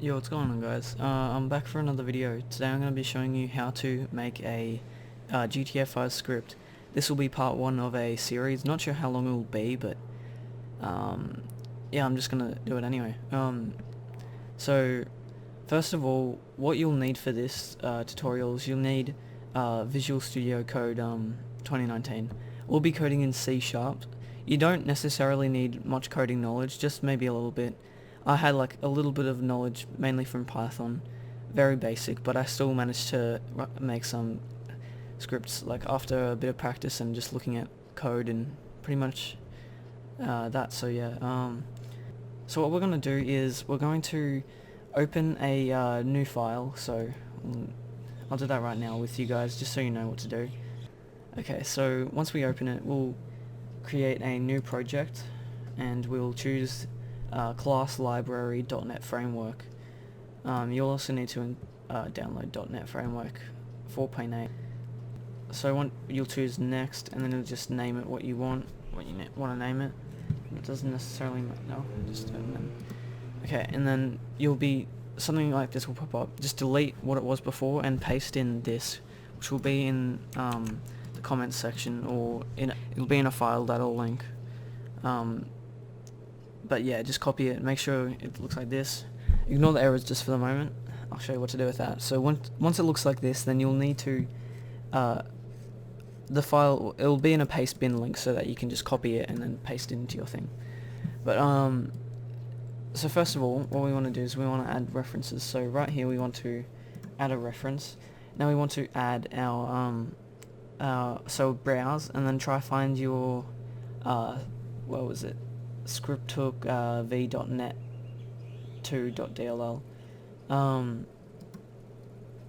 Yo, what's going on, guys? I'm back for another video. Today I'm going to be showing you how to make a GTFO script. This will be part 1 of a series. Not sure how long it will be, but yeah, I'm just going to do it anyway. So first of all, what you'll need for this tutorial is you'll need Visual Studio Code 2019. We'll be coding in C#. You don't necessarily need much coding knowledge, just maybe a little bit. I had like a little bit of knowledge mainly from Python, very basic, but I still managed to make some scripts like after a bit of practice and just looking at code and pretty much that. So yeah, so what we're going to do is we're going to open a new file. So I'll do that right now with you guys just so you know what to do. Okay, so once we open it, we'll create a new project and we'll choose class library .NET framework. You'll also need to download .NET framework 4.8. So you'll choose next, and then it'll just name it what you want to name it. It doesn't necessarily matter. No, just okay, and then you'll be something like this will pop up. Just delete what it was before and paste in this, which will be in the comments section, or it'll be in a file that'll link. But yeah, just copy it, make sure it looks like this. Ignore the errors just for the moment. I'll show you what to do with that. So once it looks like this, then you'll need to, the file, it'll be in a paste bin link so that you can just copy it and then paste it into your thing. But so first of all, what we want to do is we want to add references. So right here we want to add a reference. Now we want to add our, so browse and then try find your, what was it? Scripthookvdotnet 2.dll,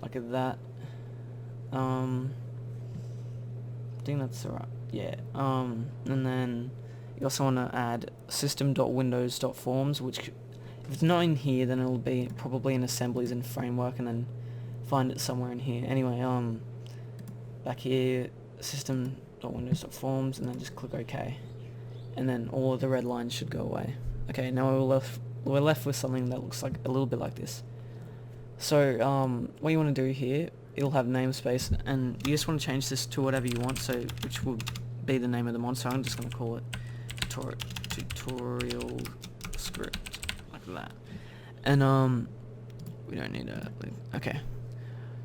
like that. I think that's right. Yeah. And then you also want to add system.windows.forms, which if it's not in here, then it'll be probably in assemblies and framework, and then find it somewhere in here. Anyway, back here, system.windows.forms, and then just click OK. And then all of the red lines should go away. Okay, now we're left with something that looks like a little bit like this. So what you want to do here, it'll have namespace, and you just want to change this to whatever you want, so which will be the name of the mod. So I'm just going to call it tutorial script, like that. And we don't need a okay.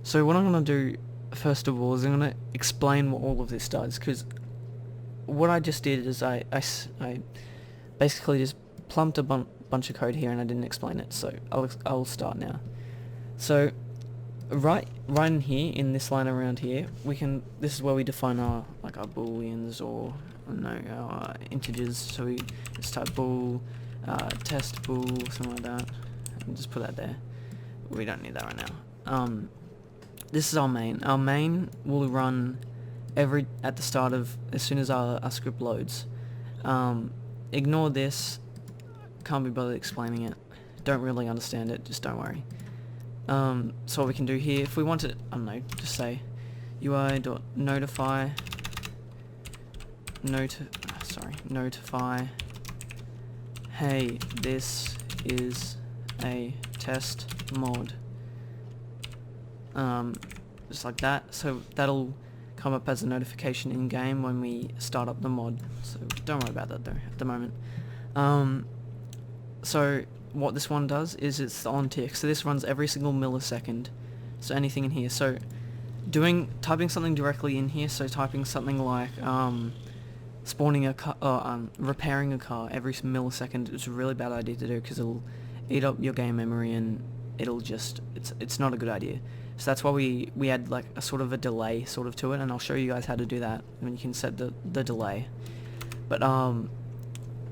So what I'm going to do first of all is I'm going to explain what all of this does, because what I just did is I basically just plumped a bunch of code here and I didn't explain it, so I'll start now. So right in here, in this line around here, this is where we define our booleans, or I don't know, our integers. So we just type bool, test bool, something like that, and just put that there. We don't need that right now. This is our main. Our main will run at the start of, as soon as our script loads. Ignore this, can't be bothered explaining it, don't really understand it, just don't worry. So what we can do here, if we want it, I don't know, just say UI.notify hey, this is a test mod, just like that. So that'll come up as a notification in game when we start up the mod, so don't worry about that though at the moment. So what this one does is it's the on tick, so this runs every single millisecond, so anything in here. So typing something directly in here, so typing something like spawning a car, repairing a car every millisecond is a really bad idea to do, because it'll eat up your game memory and it'll just, it's not a good idea. So that's why we add like a sort of a delay sort of to it, and I'll show you guys how to do that when you can set the delay. But and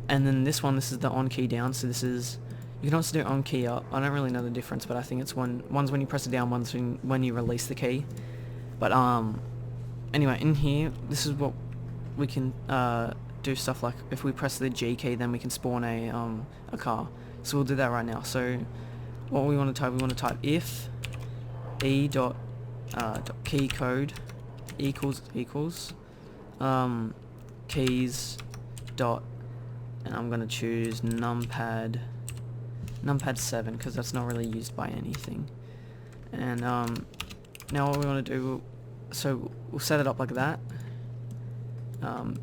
then this is the on key down, so this is, you can also do on key up. I don't really know the difference, but I think it's one's when you press it down, one's when you release the key. But anyway, in here, this is what we can do stuff like if we press the G key, then we can spawn a car. So we'll do that right now. So what we want to type if key code equals keys dot, and I'm going to choose numpad numpad 7 because that's not really used by anything. And now what we want to do, so we'll set it up like that.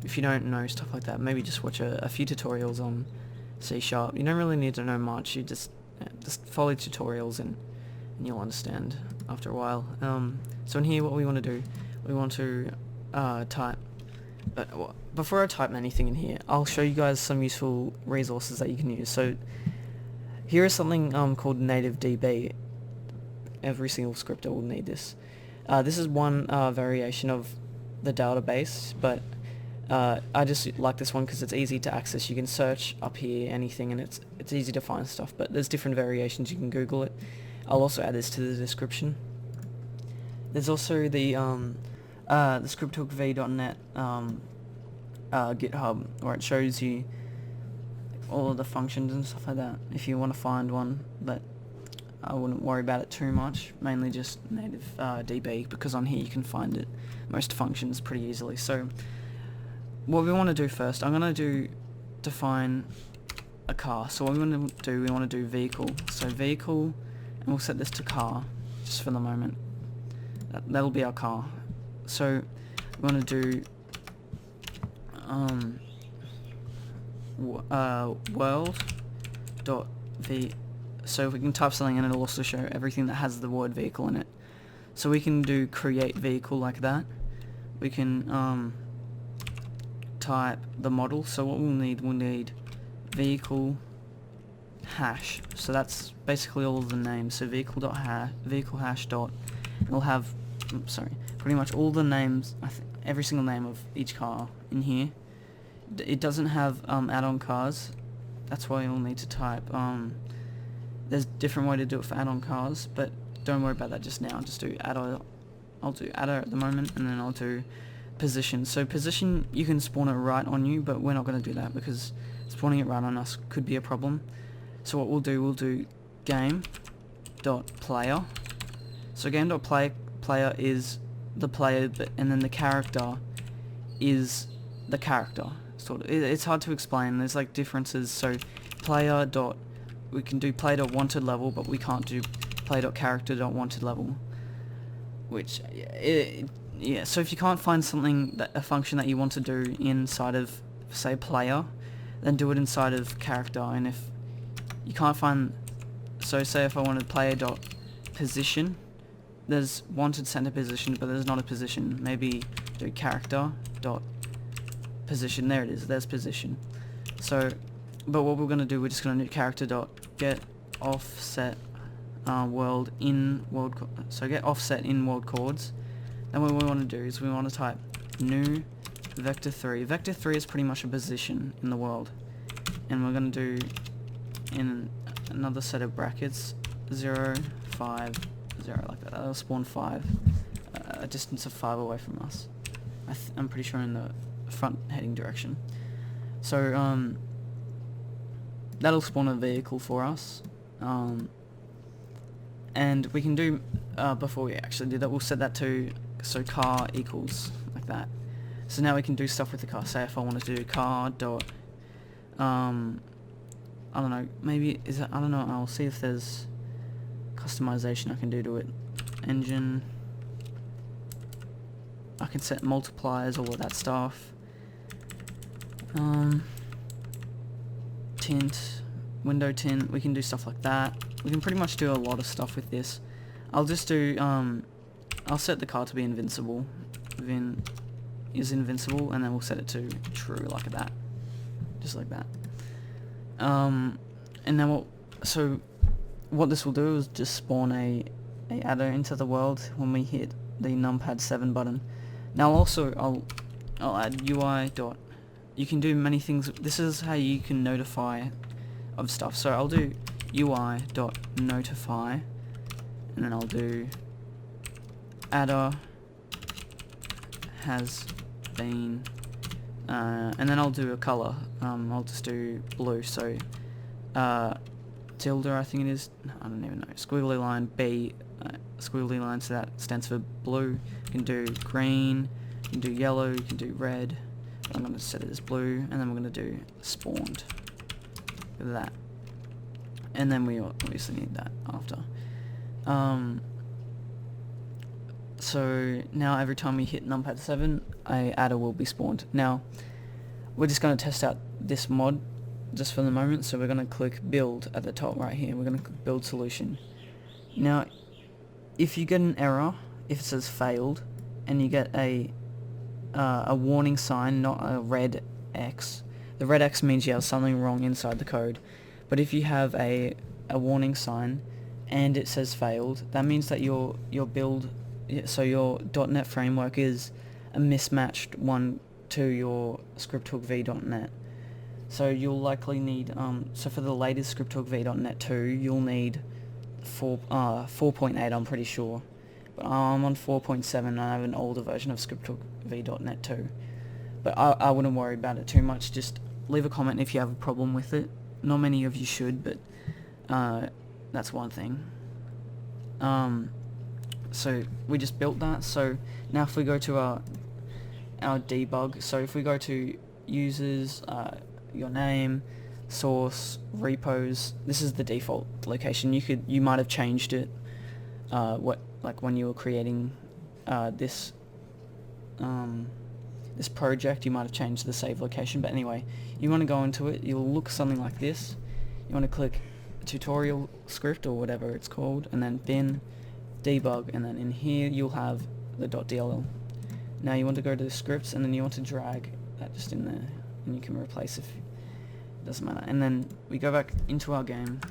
If you don't know stuff like that, maybe just watch a few tutorials on C#. You don't really need to know much. You just follow tutorials and you'll understand after a while. So in here, what we want to do, we want to type. Before I type anything in here, I'll show you guys some useful resources that you can use. So here is something called native DB. Every single scripter will need this. This is one variation of the database, but I just like this one because it's easy to access. You can search up here anything, and it's easy to find stuff. But there's different variations. You can Google it. I'll also add this to the description. There's also the scripthookvdotnet GitHub, where it shows you all of the functions and stuff like that. If you want to find one, but I wouldn't worry about it too much. Mainly just native DB, because on here you can find it most functions pretty easily. So what we want to do first, I'm going to define a car. So what we want to do, we want to do vehicle. So vehicle, and we'll set this to car just for the moment. That'll be our car. So we want to do world.v. So if we can type something in, it'll also show everything that has the word vehicle in it. So we can do create vehicle like that. We can type the model. So what we'll need vehicle hash. So that's basically all of the names. So vehicle hash dot. It'll have, pretty much all the names. Every single name of each car in here. It doesn't have add-on cars. That's why you'll need to type. There's a different way to do it for add-on cars, but don't worry about that just now. Just do adder. I'll do adder at the moment, and then I'll do position. So position, you can spawn it right on you, but we're not going to do that because spawning it right on us could be a problem. So what we'll do game.player. So game.player is the player, and then the character is the character. Sort of. It's hard to explain. There's like differences. So we can do play.wanted level, but we can't do play.character.wanted level. Which, yeah. So if you can't find a function that you want to do inside of, say, player, then do it inside of character. And if you can't find, so say if I wanted player.position, there's wanted center position, but there's not a position. Maybe do character.position. There it is. There's position. So, but what we're going to do, we're just going to do character.get offset world in world. So get offset in world chords. Then what we want to do is we want to type new vector 3. Vector 3 is pretty much a position in the world, and we're going to do in another set of brackets 0, 5, 0 like that. That'll spawn 5, a distance of 5 away from us. I'm pretty sure in the front heading direction. So that'll spawn a vehicle for us. And we can do, before we actually do that, we'll set that to, so car equals, like that. So now we can do stuff with the car. Say if I wanted to do car dot, I don't know, maybe, I don't know, I'll see if there's customization I can do to it. Engine, I can set multipliers, all of that stuff. Tint, window tint, we can do stuff like that. We can pretty much do a lot of stuff with this. I'll just do, I'll set the car to be invincible. Vin is invincible, and then we'll set it to true, like that. Just like that. And then what this will do is just spawn a adder into the world when we hit the numpad 7 button. Now also, I'll add UI dot. You can do many things. This is how you can notify of stuff. So I'll do UI.notify, and then I'll do adder has been, and then I'll do a color. I'll just do blue. So tilde, I think it is. I don't even know. Squiggly line B, squiggly line. So that stands for blue. You can do green. You can do yellow. You can do red. I'm going to set it as blue, and then we're going to do spawned. Look at that. and then we obviously need that after. So now every time we hit numpad 7, a adder will be spawned. Now we're just going to test out this mod just for the moment, so we're going to click build at the top right here. We're going to click build solution. Now if you get an error, if it says failed, and you get a warning sign, not a red X, the red X means you have something wrong inside the code. But if you have a warning sign and it says failed, that means that your build, so your .NET framework is a mismatched one to your scripthookvdotnet. So you'll likely need, so for the latest scripthookvdotnet 2, you'll need 4.8, I'm pretty sure. But I'm on 4.7 and I have an older version of scripthookvdotnet 2. But I wouldn't worry about it too much, just leave a comment if you have a problem with it. Not many of you should, but that's one thing. So we just built that. So now if we go to our debug, so if we go to users, your name, source, repos, this is the default location. You might have changed it like when you were creating this project, you might have changed the save location, but anyway, you want to go into it. You'll look something like this. You want to click tutorial script or whatever it's called, and then bin debug, and then in here you'll have the .dll. Now you want to go to the scripts, and then you want to drag that just in there, and you can replace if it doesn't matter. And then we go back into our game.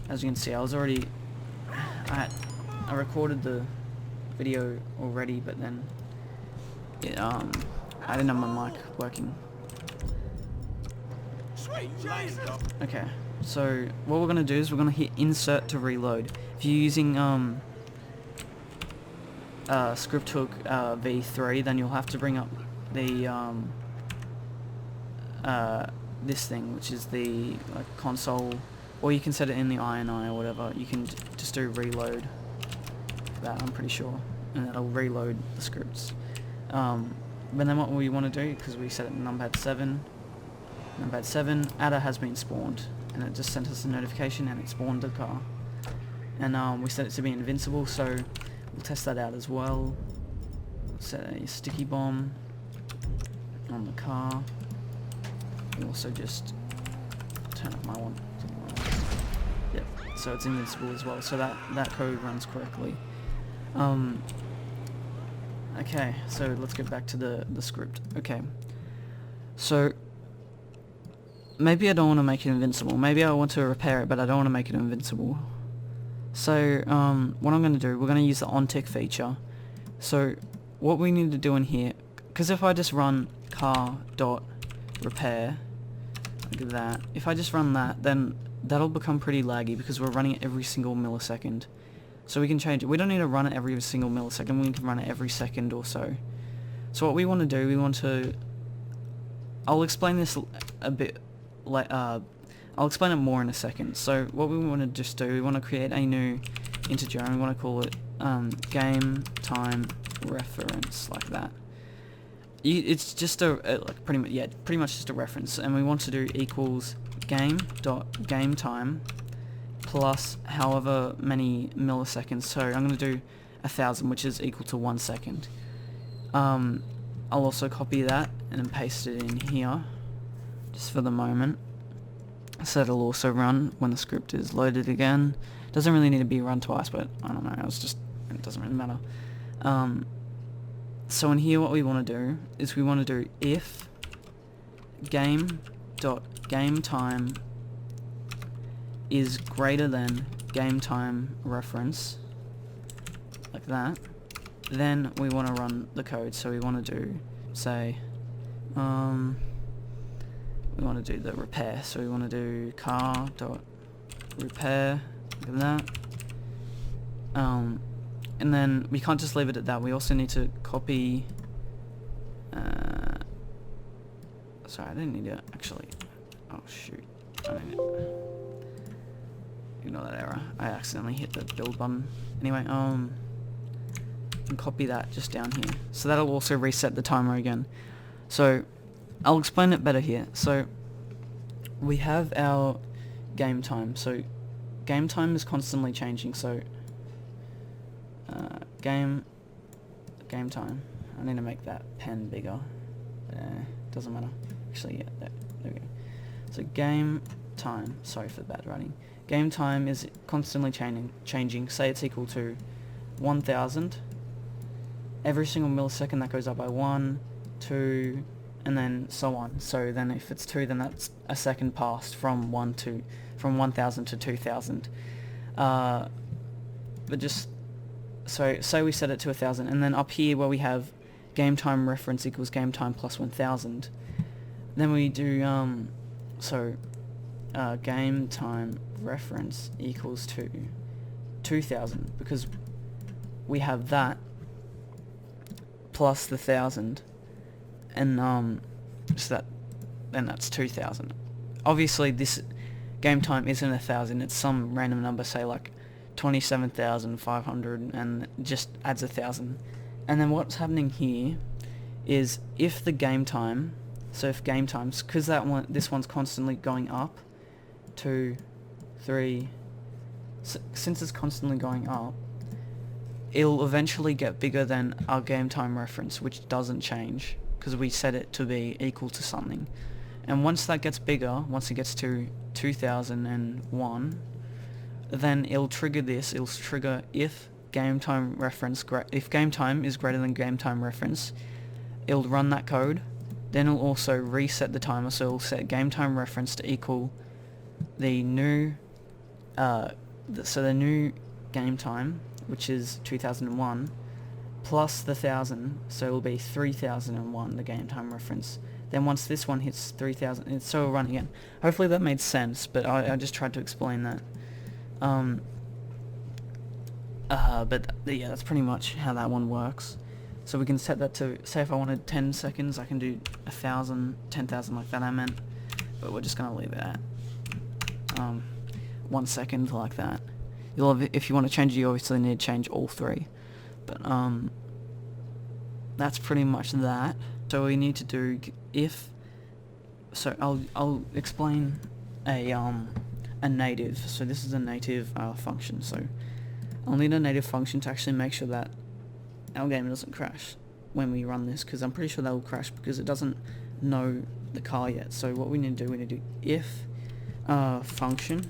As you can see, I recorded the video already, but then I didn't have my mic working. Okay, so what we're going to do is we're going to hit insert to reload. If you're using Scripthook v3, then you'll have to bring up the this thing, which is the console, or you can set it in the INI or whatever. You can just do reload for that, I'm pretty sure, and that'll reload the scripts. But then what we want to do, because we set it in numpad 7, adder has been spawned, and it just sent us a notification and it spawned the car. And we set it to be invincible, so we'll test that out as well. Set a sticky bomb on the car. We'll also just turn off my one. Yep, so it's invincible as well, so that code runs correctly. Okay, so let's get back to the script. Okay, so maybe I don't want to make it invincible. Maybe I want to repair it, but I don't want to make it invincible. So what I'm going to do, we're going to use the onTick feature. So what we need to do in here, because if I just run car.repair, look at that, if I just run that, then that'll become pretty laggy because we're running it every single millisecond. So we can change it. We don't need to run it every single millisecond, we can run it every second or so. So what we want to do, I'll explain this a bit, I'll explain it more in a second. So what we want to just do, we want to create a new integer, and we want to call it game time reference, like that. It's just pretty much just a reference, and we want to do equals game.gametime plus however many milliseconds. So I'm going to do 1000, which is equal to 1 second. I'll also copy that and then paste it in here just for the moment, so it'll also run when the script is loaded again. Doesn't really need to be run twice, but I don't know, it doesn't really matter. So in here what we want to do is we want to do if game.gametime is greater than gametime reference, like that, then we want to run the code. So we want to do, say, we want to do the repair. So we want to do car.repair, like that. And then we can't just leave it at that. We also need to copy. Sorry, I didn't need to actually. Oh shoot! I need to ignore that error. I accidentally hit the build button. Anyway, and copy that just down here. So that'll also reset the timer again. So I'll explain it better here. So we have our game time. So game time is constantly changing, so game time. I need to make that pen bigger. Doesn't matter. Actually, yeah, there we go. So game time, sorry for the bad writing. Game time is constantly changing. Say it's equal to 1000. Every single millisecond that goes up by 1, 2, and then so on. So then if it's 2, then that's a second passed from 1000 to 2000. But just, so say we set it to 1000, and then up here where we have game time reference equals game time plus 1000, then we do game time reference equals to 2000, because we have that plus the 1000, and so that, then that's 2000. Obviously this game time isn't 1000, it's some random number, say like 27,500, and just adds 1000. And then what's happening here is if the game time, so if game times, because this one's constantly going up, 2, 3, since it's constantly going up, it'll eventually get bigger than our game time reference, which doesn't change because we set it to be equal to something. And once that gets bigger, once it gets to 2001, then it'll trigger this. It'll trigger if game time is greater than game time reference, it'll run that code. Then it'll also reset the timer, so it'll set game time reference to equal the new the new game time, which is 2001, plus the 1000, so it'll be 3001, the game time reference. Then once this one hits 3000, so it'll run again. Hopefully that made sense, but I just tried to explain that. But yeah, that's pretty much how that one works. So we can set that to, say if I wanted 10 seconds, I can do 1000, 10,000 like that I meant, but we're just going to leave it at 1 second like that. If you want to change it, you obviously need to change all three. But that's pretty much that. So we need to do I'll explain a native. So this is a native function. So I'll need a native function to actually make sure that our game doesn't crash when we run this, because I'm pretty sure that will crash because it doesn't know the car yet. So what we need to do, if function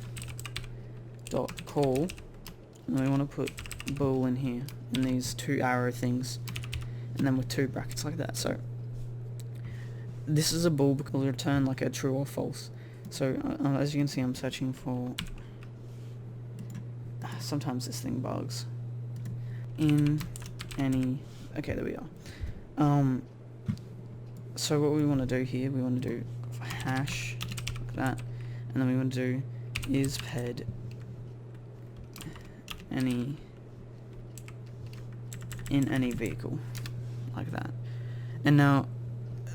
dot call, and we want to put bool in here, in these two arrow things, and then with two brackets like that. So this is a bool because it'll return like a true or false. So as you can see, I'm searching for, sometimes this thing bugs, in any, okay, there we are. So what we want to do here, we want to do hash like that, and then we want to do is ped any in any vehicle like that. And now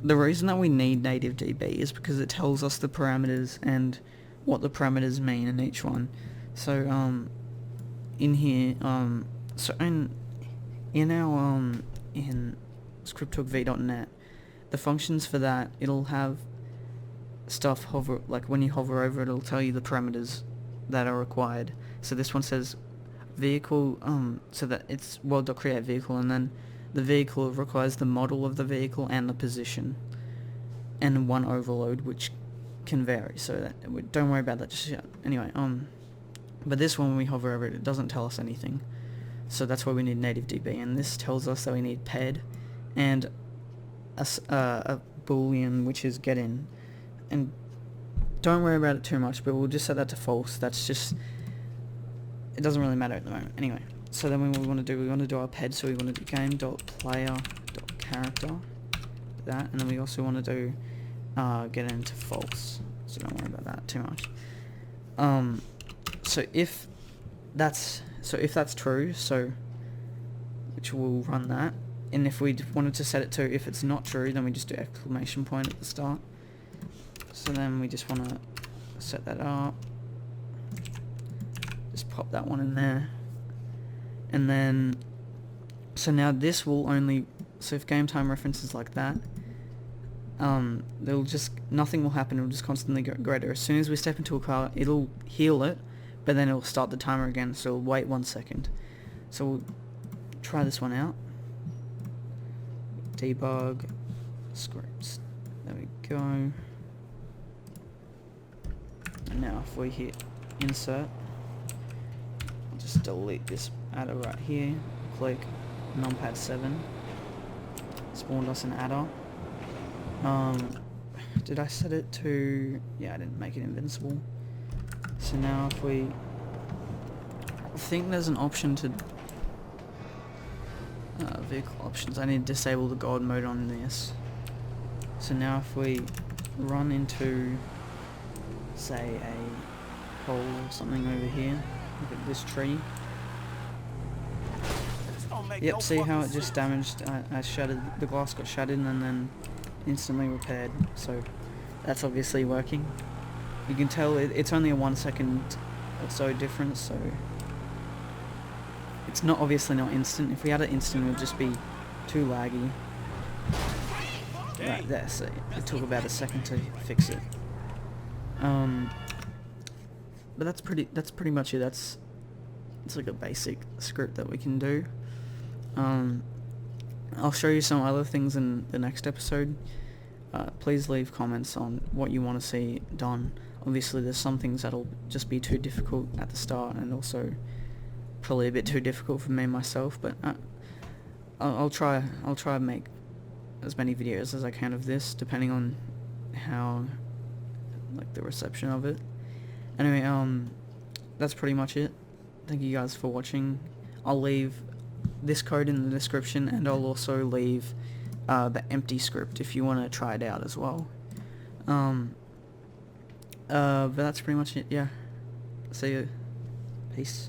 the reason that we need native DB is because it tells us the parameters and what the parameters mean in each one. So in here, so in our in scripthookvdotnet, the functions for that, it'll have stuff hover, like when you hover over it, it'll tell you the parameters that are required. So this one says vehicle, so that it's world.create vehicle, and then the vehicle requires the model of the vehicle and the position, and one overload which can vary. So that, don't worry about that just yet. Anyway, but this one, when we hover over it, it doesn't tell us anything. So that's why we need native DB, and this tells us that we need ped and a boolean, which is get in. And don't worry about it too much, but we'll just set that to false. That's just, it doesn't really matter at the moment. Anyway, so then what we want to do our ped, so we want to do game.player.character, that, and then we also want to do get into false. So don't worry about that too much. So if that's true, so which will run that, and if we wanted to set it to if it's not true, then we just do exclamation point at the start. So then we just want to set that up, just pop that one in there, and then so now this will only, so if game time reference is like that, nothing will happen. It'll just constantly get greater. As soon as we step into a car, it'll heal it, but then it'll start the timer again, so it'll wait 1 second. So we'll try this one out. Debug scripts. There we go. And now if we hit insert, I'll just delete this adder right here. Click numpad 7. Spawned us an adder. Did I set it to... yeah, I didn't make it invincible. So now if we... I think there's an option to... vehicle options. I need to disable the God mode on this. So now if we run into, say, a hole or something over here, look at this tree. Yep, see how it just damaged, I shattered, the glass got shattered and then instantly repaired, so that's obviously working. You can tell it's only a 1 second or so difference, so it's not obviously not instant. If we had it instant, it would just be too laggy. Right there, so it took about a second to fix it. But that's pretty much it. It's like a basic script that we can do. I'll show you some other things in the next episode. Please leave comments on what you want to see done. Obviously there's some things that'll just be too difficult at the start, and also probably a bit too difficult for me myself, but I'll try and make as many videos as I can of this, depending on how, like, the reception of it. Anyway, that's pretty much it. Thank you guys for watching. I'll leave this code in the description, and I'll also leave the empty script if you want to try it out as well. But that's pretty much it, yeah. See you. Peace.